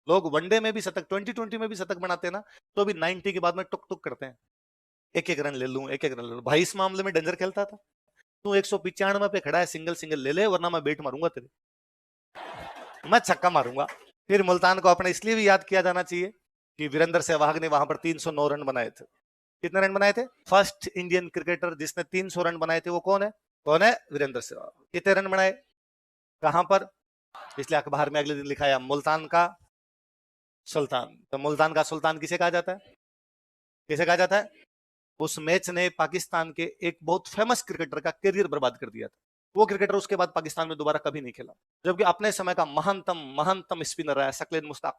लोग वनडे में भी शतक, 2020 में भी शतक बनाते हैं ना, तो भी 90 के बाद में टुक टुक करते हैं, एक एक रन ले लूं, एक एक रन ले लूं। भाई इस मामले में डेंजर खेलता था। तू 195 पे खड़ा है, सिंगल सिंगल ले ले, वरना मैं बेट मारूंगा तेरे, मैं छक्का मारूंगा। फिर मुल्तान को अपने इसलिए भी याद किया जाना चाहिए कि वीरेंद्र सहवाग ने वहां पर 309 रन बनाए थे। कितने रन बनाए थे? फर्स्ट इंडियन क्रिकेटर जिसने 300 रन बनाए थे वो कौन है? कौन है? वीरेंद्र सहवाग। कितने रन बनाए? कहां पर? इसलिए अखबार में अगले दिन लिखाया मुल्तान का सुल्तान। तो मुल्तान का सुल्तान किसे कहा जाता है? किसे कहा जाता है? उस मैच ने पाकिस्तान के एक बहुत फेमस क्रिकेटर का करियर बर्बाद कर दिया था। वो क्रिकेटर उसके बाद पाकिस्तान में दोबारा कभी नहीं खेला, जबकि अपने समय का महानतम महानतम स्पिनर रहा है सकलेन मुश्ताक।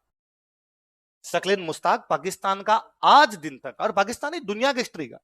सकलेन मुश्ताक पाकिस्तान का आज दिन तक, और पाकिस्तानी दुनिया की हिस्ट्री का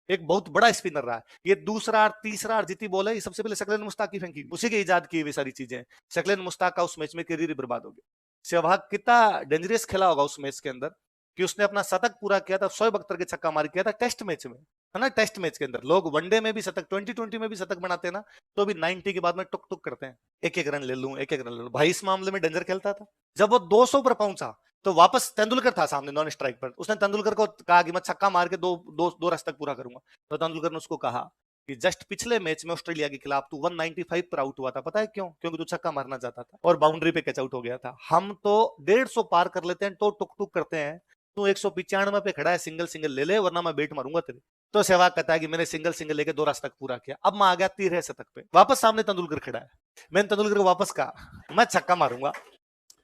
एक बहुत बड़ा स्पिनर रहा है। ये दूसरा तीसरा जीती बॉल है, ये सबसे पहले सकलेन मुश्ताक की फेंकी, उसी के इजाद की हुई सारी चीजें। सकलेन मुश्ताक का उस मैच में करियर बर्बाद हो गया। सहवाग कितना डेंजरस खेला होगा उस मैच के अंदर कि उसने अपना शतक पूरा किया था, शोएब अख्तर के छक्का मार किया था टेस्ट मैच में, है ना। टेस्ट मैच के अंदर लोग वनडे में भी शतक, 2020 में भी शतक बनाते हैं ना, तो भी 90 के बाद में टुक टुक करते हैं, एक एक रन ले लूं, एक एक रन ले लूं। भाई इस मामले में डेंजर खेलता था। जब वो 200 पर पहुंचा तो वापस तेंदुलकर था सामने नॉन स्ट्राइक पर, उसने तेंदुलकर को कहा कि मैं छक्का मार के दो रन तक पूरा करूंगा। तो तेंदुलकर ने उसको कहा कि जस्ट पिछले मैच में ऑस्ट्रेलिया के खिलाफ तू 195 पर आउट हुआ था, पता है क्यों? क्योंकि तू छक्का मारना चाहता था और बाउंड्री पे कैच आउट हो गया था। हम तो 150 पार कर लेते हैं तो टुक टुक करते हैं, तू 195 पे खड़ा है, सिंगल सिंगल ले ले, वरना मैं बेट मारूंगा तेरे। तो सहवाग कहता है कि मैंने सिंगल सिंगल लेके 2 रन तक पूरा किया। अब मैं आ गया 13 शतक पे, वापस सामने तेंदुलकर खड़ा है। मैंने तेंदुलकर को वापस कहा मैं छक्का मारूंगा।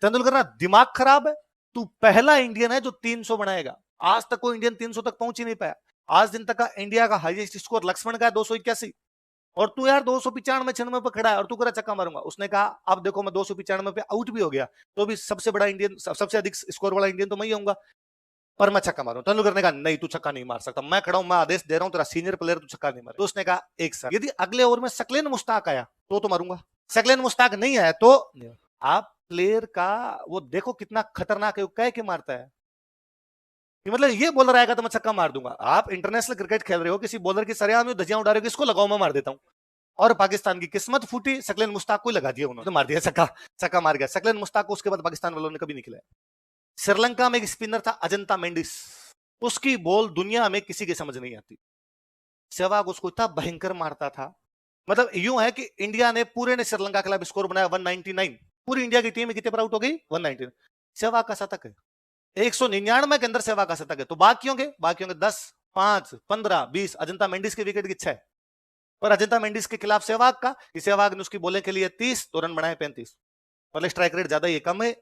तेंदुलकर ना दिमाग खराब है, तू पहला इंडियन है जो 300 बनाएगा। आज तक कोई इंडियन 300 तक पहुंच ही नहीं पाया। आज दिन तक का इंडिया का हाईएस्ट स्कोर लक्ष्मण का है 281, और तू यार 295 96 पे खड़ा है और तू कह रहा चक्का मारूंगा। उसने कहा अब देखो मैं 295 पे आउट भी हो गया तो भी सबसे बड़ा इंडियन, सबसे अधिक स्कोर वाला इंडियन तो मैं ही होऊंगा, पर मैं छक्का मारूं। तेंदुलकर ने कहा नहीं तू छक्का नहीं मार सकता, मैं खड़ा हूं, मैं आदेश दे रहा हूं, तेरा सीनियर प्लेयर, तू छक्का नहीं मारे। तो उसने कहा एक सर, यदि अगले ओवर में सकलेन मुश्ताक आया तो मारूंगा, सकलेन मुश्ताक नहीं आया तो आप प्लेयर का वो देखो कितना खतरनाक है, वो कह के मारता है कि मतलब ये बॉलर आएगा तो मैं छक्का मार दूंगा। आप इंटरनेशनल क्रिकेट खेल रहे हो, किसी बॉलर की सरेआम में धजियां उड़ा रहे हो, किसको लगाओ मैं मार देता हूं। और पाकिस्तान की किस्मत फूटी, सकलेन मुश्ताक को लगा दिया उन्होंने, तो मार दिया छक्का, छक्का मार गया सकलेन मुश्ताक को। उसके बाद पाकिस्तान वालों ने कभी नहीं खिलाया। श्रीलंका में एक स्पिनर था अजंता मेंडिस, उसकी बॉल दुनिया में किसी की समझ नहीं आती। सहवाग उसको इतना भयंकर मारता था, मतलब यूं है कि इंडिया ने पूरे ने श्रीलंका के खिलाफ स्कोर बनाया 199, पूरी इंडिया की टीम कितने पर आउट हो गई? 199। सहवाग का शतक है 199 के अंदर, सहवाग का शतक है। तो बाकियों के 10, 5, 15, 20, अजंता मेंडिस के विकेट की 6, और अजंता मेंडिस के खिलाफ सहवाग का, सहवाग ने उसकी बॉलिंग के लिए 30 तो रन बनाए 35, मतलब स्ट्राइक रेट ज्यादा, ये कम है।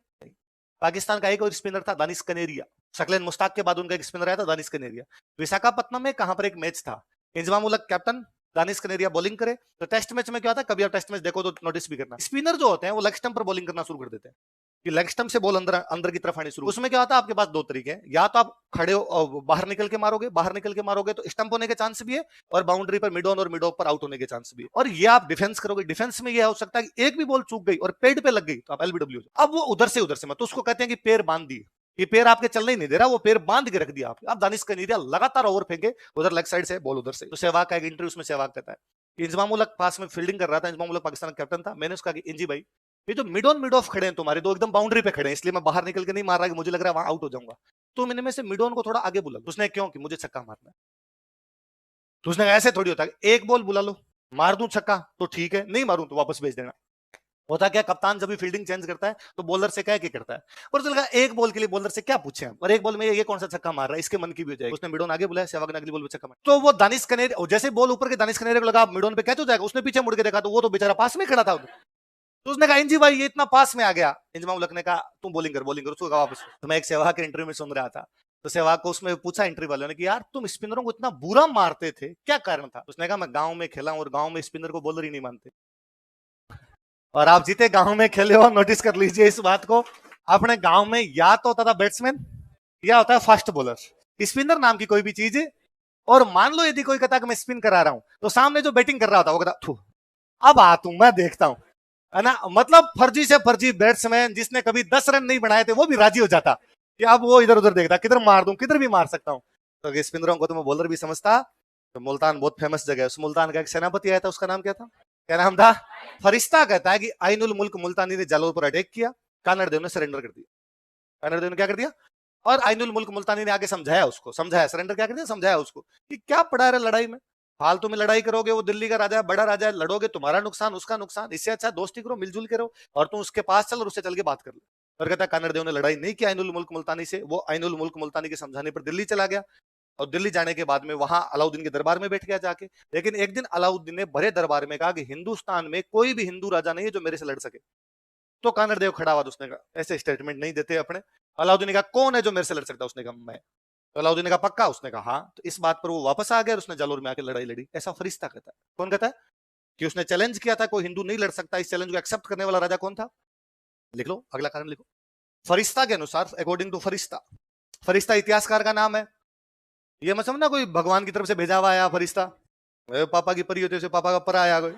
पाकिस्तान का एक और स्पिनर था दानिश कनेरिया, शकलेन मुश्ताक के बाद उनका एक स्पिनर आया था दानिश कनेरिया। विशाखापट्टनम में कहां पर एक मैच था, इंजमाम उल हक कैप्टन, दानिश कनेरिया बॉलिंग करे। तो टेस्ट मैच में क्या होता है, कभी आप टेस्ट मैच देखो तो नोटिस भी करना, स्पिनर जो होते हैं वो लेग स्टंप पर बॉलिंग करना शुरू कर देते हैं कि लेग स्टंप से बॉल अंदर अंदर की तरफ आनी शुरू। उसमें क्या होता है, आपके पास दो तरीके हैं, या तो आप खड़े हो बाहर निकल के मारोगे, बाहर निकल के मारोगे तो स्टंप होने के चांस भी है, और बाउंड्री पर मिड ऑन और मिड ऑफ पर आउट होने के चांस भी है। और ये आप डिफेंस करोगे, डिफेंस में ये हो सकता है कि एक भी बॉल चूक गई और पेड पे लग गई तो आप एलबीडब्ल्यू। अब वो उधर से मत, तो उसको कहते हैं कि पैर बांध दिए, ये पैर आपके चलने ही नहीं दे रहा, वो पैर बांध के रख दिया आप दानिश कनेरिया लगातार ओवर फेंके उधर लेग साइड से बॉल उधर से। तो सहवाग का एक इंटरव्यू, उसमें सहवाग कहता है, इंजमाम उल हक पास में फील्डिंग कर रहा था, इंजमाम उल हक पाकिस्तान का कैप्टन था, मैंने उसका कि इंजी भाई ये जो मिड ऑन मिड ऑफ खड़े हैं तुम्हारे, तो एकदम बाउंड्री पे खड़े हैं, इसलिए मैं बाहर निकल के नहीं मार रहा कि मुझे लग रहा है वहां आउट हो जाऊंगा, तो मैंने में से मिड ऑन को थोड़ा आगे बुला। उसने क्यों? कि मुझे छक्का मारना है। तो उसने ऐसे थोड़ी होता है, एक बॉल बुला लो, मार दूं छक्का तो ठीक है, नहीं मारूं तो वापस भेज देना। होता क्या, कप्तान जब भी फील्डिंग चेंज करता है तो बॉलर से कह के करता है, और चल एक बॉल के लिए बॉलर से क्या पूछे हम, और एक बॉल में ये कौन सा छक्का मार रहा है, इसके मन की भी हो जाएगी। उसने मिडोन आगे बुलाया, सहवाग ने अगली बॉल पे छक्का मारा, तो वो दानिश कनेरिया जैसे बॉल ऊपर के दानिश कनेरिया को लगा मिडोन पे कैच हो जाएगा, उसने पीछे मुड़ के देखा तो वो तो बेचारा पास में खड़ा था। तो उसने कहा इंजी भाई ये इतना पास में आ गया। इंजमाम उल हक ने कहा तुम बॉलिंग कर, उसको कहा वापस। तो मैं एक सहवाग के इंटरव्यू में सुन रहा था, तो सहवाग को उसमें पूछा इंटरव्यू वालों ने कि यार तुम स्पिनरों को इतना बुरा मारते थे, क्या कारण था? उसने कहा मैं गांव में खेला हूं और गांव में स्पिनर को बॉलर ही नहीं मानते। और आप जितने गांव में खेले हो नोटिस कर लीजिए इस बात को, अपने गांव में या तो होता था बैट्समैन या होता है फास्ट बॉलर, स्पिनर नाम की कोई भी चीज। और मान लो यदि कोई कहता कि मैं स्पिन करा रहा हूं तो सामने जो बैटिंग कर रहा होता वो कहता अब आ तू मैं देखता हूं, है ना। मतलब फर्जी से फर्जी बैट्समैन जिसने कभी 10 रन नहीं बनाए थे वो भी राजी हो जाता कि अब वो इधर उधर देखता किधर मार दूं, किधर भी मार सकता हूं। तो स्पिनरों को तो मैं बॉलर भी समझता। तो मुल्तान बहुत फेमस जगह है, उस मुल्तान का एक सेनापति आया था, उसका नाम क्या था? क्या नाम था? फरिश्ता कहता है कि आइनुल मुल्क मुल्तानी ने जालोर पर अटैक किया, कानड़ देव ने सरेंडर कर दिया। कानरदेव ने क्या कर दिया, और आइनुल मुल्क मुल्तानी ने आगे समझाया उसको, समझाया, सरेंडर क्या कर दिया, समझाया उसको कि क्या पड़ा रहा लड़ाई में, फालतू में लड़ाई करोगे, वो दिल्ली का राजा है, बड़ा राजा है, लड़ोगे, तुम्हारा नुकसान उसका नुकसान, इससे अच्छा दोस्ती करो, मिलजुल के रहो, और तुम उसके पास चल और उससे चल के बात कर ले। और कहता है कानरदेव ने लड़ाई नहीं की आइनुल मुल्क मुल्तानी से, वो आइनुल मुल्क मुल्तानी के समझाने पर दिल्ली चला गया, और दिल्ली जाने के बाद में वहां अलाउद्दीन के दरबार में बैठ गया जाके। लेकिन एक दिन अलाउद्दीन ने भरे दरबार में कहा कि हिंदुस्तान में कोई भी हिंदू राजा नहीं है जो मेरे से लड़ सके। तो कानरदेव खड़ा हुआ, उसने कहा, ऐसे स्टेटमेंट नहीं देते अपने। अलाउद्दीन ने कहा कौन है जो मेरे से लड़ सकता है, उसने कहा मैं। तो अलाउद्दीन ने कहा पक्का, उसने कहा हाँ। तो इस बात पर वो वापस आ गया और उसने जालोर में आकर लड़ाई लड़ी। ऐसा फरिश्ता कहता है। कौन कहता है कि उसने चैलेंज किया था, कोई हिंदू नहीं लड़ सकता, इस चैलेंज को एक्सेप्ट करने वाला राजा कौन था? लिख लो, अगला कारण लिखो। फरिश्ता के अनुसार, अकॉर्डिंग टू फरिश्ता, फरिश्ता इतिहासकार का नाम है। ये मत समझना कोई भगवान की तरफ से भेजा हुआ आया फरिश्ता, पापा की परी होती है, पापा का परा आया कोई